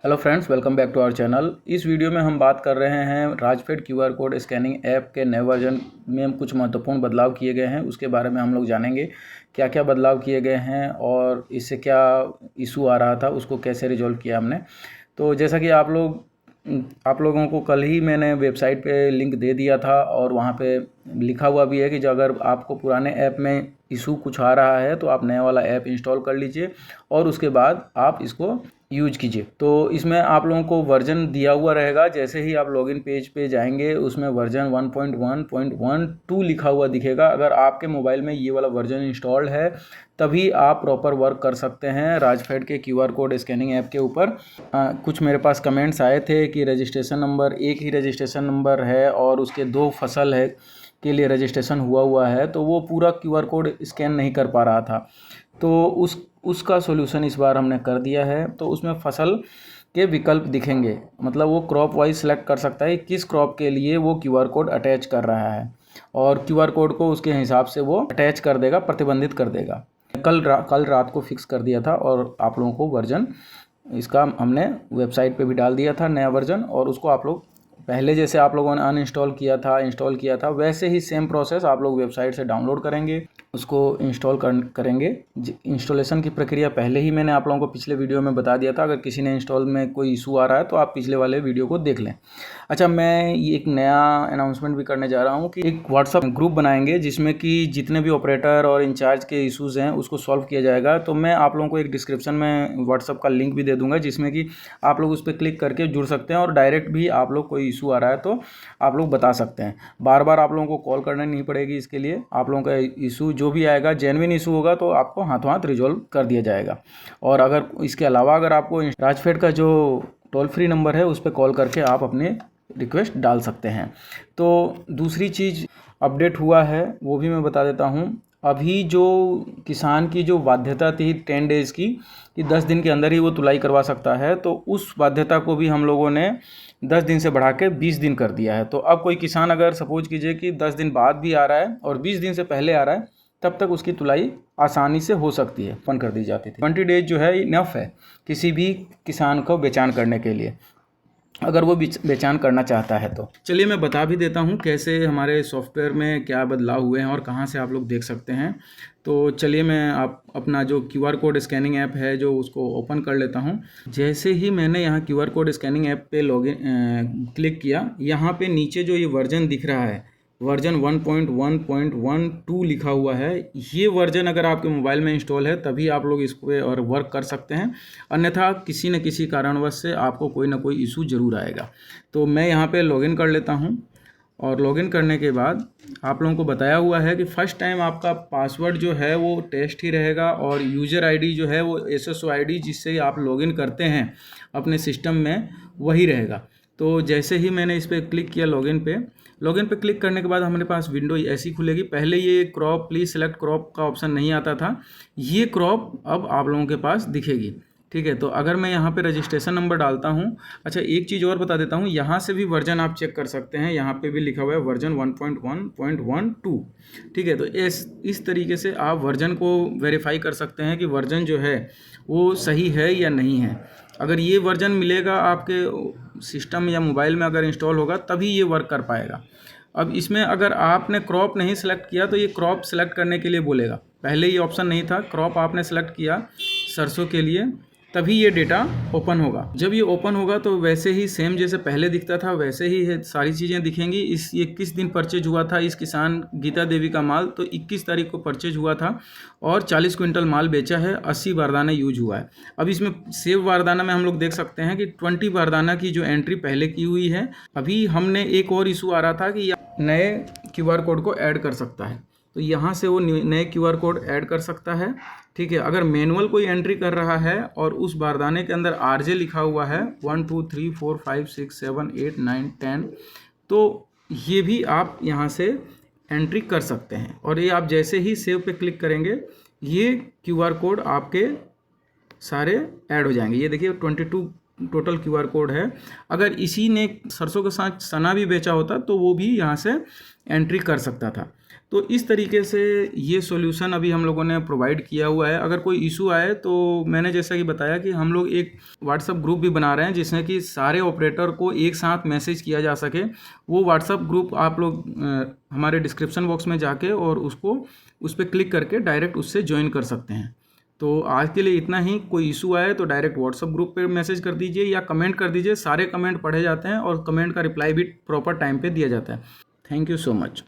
Hello friends, welcome back to our channel. इस video में हम बात कर रहे हैं Rajfed QR code scanning app के नए वर्जन में कुछ महत्वपूर्ण बदलाव किए गए हैं। उसके बारे में हम लोग जानेंगे क्या क्या बदलाव किए गए हैं और इससे क्या इशू आ रहा था, उसको कैसे रिजॉल्व किया हमने। तो जैसा कि आप लोगों को कल ही मैंने वेबसाइट पे लिंक दे दिया था और वहाँ पे लिखा हुआ भी है कि जो अगर आपको पुराने ऐप में इशू कुछ आ रहा है तो आप नया वाला ऐप इंस्टॉल कर लीजिए और उसके बाद आप इसको यूज कीजिए। तो इसमें आप लोगों को वर्जन दिया हुआ रहेगा। जैसे ही आप लॉगिन पेज पे जाएंगे उसमें वर्जन 1.1.12 लिखा हुआ दिखेगा। अगर आपके मोबाइल में ये वाला वर्जन इंस्टॉल्ड है तभी आप प्रॉपर वर्क कर सकते हैं राजफेड के क्यूआर कोड स्कैनिंग ऐप के ऊपर। कुछ मेरे पास कमेंट्स आए थे कि रजिस्ट्रेशन नंबर, एक ही रजिस्ट्रेशन नंबर है और उसके 2 फसल है के लिए रजिस्ट्रेशन हुआ है, तो वो पूरा क्यूआर कोड स्कैन नहीं कर पा रहा था। तो उसका सॉल्यूशन इस बार हमने कर दिया है। तो उसमें फसल के विकल्प दिखेंगे, मतलब वो क्रॉप वाइज सेलेक्ट कर सकता है किस क्रॉप के लिए वो क्यूआर कोड अटैच कर रहा है और क्यूआर कोड को उसके हिसाब से वो अटैच कर देगा, प्रतिबंधित कर देगा। कल रात को फिक्स कर दिया था और आप लोगों को वर्जन इसका हमने वेबसाइट पे भी डाल दिया था नया वर्जन। और उसको आप लोग पहले जैसे आप लोगों ने इंस्टॉल किया था वैसे ही सेम प्रोसेस आप लोग वेबसाइट से डाउनलोड करेंगे, उसको इंस्टॉल करेंगे। इंस्टॉलेशन की प्रक्रिया पहले ही मैंने आप लोगों को पिछले वीडियो में बता दिया था। अगर किसी ने इंस्टॉल में कोई इशू आ रहा है तो आप पिछले वाले वीडियो को देख लें। अच्छा, मैं ये एक नया अनाउंसमेंट भी करने जा रहा हूँ कि एक व्हाट्सअप ग्रुप बनाएंगे जिसमें कि जितने भी ऑपरेटर और इंचार्ज के इशूज़ हैं उसको सॉल्व किया जाएगा। तो मैं आप लोगों को एक डिस्क्रिप्शन में व्हाट्सअप का लिंक भी दे दूँगा जिसमें कि आप लोग उस पर क्लिक करके जुड़ सकते हैं और डायरेक्ट भी आप लोग कोई इशू आ रहा है तो आप लोग बता सकते हैं। बार बार आप लोगों को कॉल करनी नहीं पड़ेगी इसके लिए। आप लोगों का इशू जो भी आएगा, जेन्युइन इशू होगा तो आपको हाथों हाथ रिजॉल्व कर दिया जाएगा। और अगर इसके अलावा अगर आपको राजफेड का जो टोल फ्री नंबर है उस पर कॉल करके आप अपने रिक्वेस्ट डाल सकते हैं। तो दूसरी चीज़ अपडेट हुआ है वो भी मैं बता देता हूँ। अभी जो किसान की जो बाध्यता थी 10 डेज़ की, कि 10 दिन के अंदर ही वो तुलाई करवा सकता है, तो उस बाध्यता को भी हम लोगों ने 10 दिन से बढ़ा के 20 दिन कर दिया है। तो अब कोई किसान अगर सपोज कीजिए कि 10 दिन बाद भी आ रहा है और 20 दिन से पहले आ रहा है, तब तक उसकी तुलाई आसानी से हो सकती है, ओपन कर दी जाती थी। 20 डेज जो है इनफ है किसी भी किसान को बेचान करने के लिए, अगर वो बेचान करना चाहता है तो। चलिए मैं बता भी देता हूँ कैसे हमारे सॉफ्टवेयर में क्या बदलाव हुए हैं और कहाँ से आप लोग देख सकते हैं। तो चलिए मैं आप अपना जो क्यूआर कोड स्कैनिंग ऐप है जो उसको ओपन कर लेता हूँ। जैसे ही मैंने यहाँ क्यूआर कोड स्कैनिंग ऐप पे लॉगिन क्लिक किया, यहाँ पे नीचे जो ये वर्जन दिख रहा है वर्जन 1.1.12 लिखा हुआ है, ये वर्जन अगर आपके मोबाइल में इंस्टॉल है तभी आप लोग इस पर और वर्क कर सकते हैं, अन्यथा किसी न किसी कारणवश से आपको कोई ना कोई इशू ज़रूर आएगा। तो मैं यहाँ पे लॉगिन कर लेता हूँ और लॉगिन करने के बाद आप लोगों को बताया हुआ है कि फ़र्स्ट टाइम आपका पासवर्ड जो है वो टेस्ट ही रहेगा और यूज़र आईडी जो है वो SSO आईडी जिससे आप लॉगिन करते हैं अपने सिस्टम में वही रहेगा। तो जैसे ही मैंने इस पर क्लिक किया लॉगिन पे क्लिक करने के बाद हमारे पास विंडो ऐसी खुलेगी। पहले ये क्रॉप प्लीज़ सेलेक्ट क्रॉप का ऑप्शन नहीं आता था, ये क्रॉप अब आप लोगों के पास दिखेगी। ठीक है, तो अगर मैं यहाँ पे रजिस्ट्रेशन नंबर डालता हूँ। अच्छा, एक चीज़ और बता देता हूँ, यहाँ से भी वर्जन आप चेक कर सकते हैं। यहाँ पे भी लिखा हुआ है वर्जन 1.1.12। ठीक है, तो इस तरीके से आप वर्जन को वेरीफाई कर सकते हैं कि वर्जन जो है वो सही है या नहीं है। अगर ये वर्जन मिलेगा आपके सिस्टम या मोबाइल में अगर इंस्टॉल होगा तभी ये वर्क कर पाएगा। अब इसमें अगर आपने क्रॉप नहीं सेलेक्ट किया तो ये क्रॉप सेलेक्ट करने के लिए बोलेगा। पहले ये ऑप्शन नहीं था, क्रॉप आपने सेलेक्ट किया सरसों के लिए तभी ये डेटा ओपन होगा। जब ये ओपन होगा तो वैसे ही सेम जैसे पहले दिखता था वैसे ही सारी चीज़ें दिखेंगी। ये किस दिन परचेज हुआ था इस किसान गीता देवी का माल, तो 21 तारीख को परचेज हुआ था और 40 क्विंटल माल बेचा है, 80 बारदाना यूज हुआ है। अब इसमें सेव बारदाना में हम लोग देख सकते हैं कि 20 बारदाना की जो एंट्री पहले की हुई है। अभी हमने एक और इशू आ रहा था कि नए क्यूआर कोड को ऐड कर सकता है, तो यहाँ से वो नए क्यूआर कोड ऐड कर सकता है। ठीक है, अगर मैनुअल कोई एंट्री कर रहा है और उस बारदाने के अंदर RJ लिखा हुआ है 1 2 3 4 5 6 7 8 9 10, तो ये भी आप यहाँ से एंट्री कर सकते हैं। और ये आप जैसे ही सेव पे क्लिक करेंगे ये क्यूआर कोड आपके सारे ऐड हो जाएंगे। ये देखिए 22 टोटल क्यूआर कोड है। अगर इसी ने सरसों के साथ सना भी बेचा होता तो वो भी यहाँ से एंट्री कर सकता था। तो इस तरीके से ये सॉल्यूशन अभी हम लोगों ने प्रोवाइड किया हुआ है। अगर कोई इशू आए तो मैंने जैसा कि बताया कि हम लोग एक व्हाट्सएप ग्रुप भी बना रहे हैं जिसमें कि सारे ऑपरेटर को एक साथ मैसेज किया जा सके। वो व्हाट्सएप ग्रुप आप लोग हमारे डिस्क्रिप्शन बॉक्स में जाके और उस पर क्लिक करके डायरेक्ट उससे ज्वाइन कर सकते हैं। तो आज के लिए इतना ही। कोई इशू आए तो डायरेक्ट व्हाट्सएप ग्रुप पे मैसेज कर दीजिए या कमेंट कर दीजिए। सारे कमेंट पढ़े जाते हैं और कमेंट का रिप्लाई भी प्रॉपर टाइम पे दिया जाता है। Thank you so much.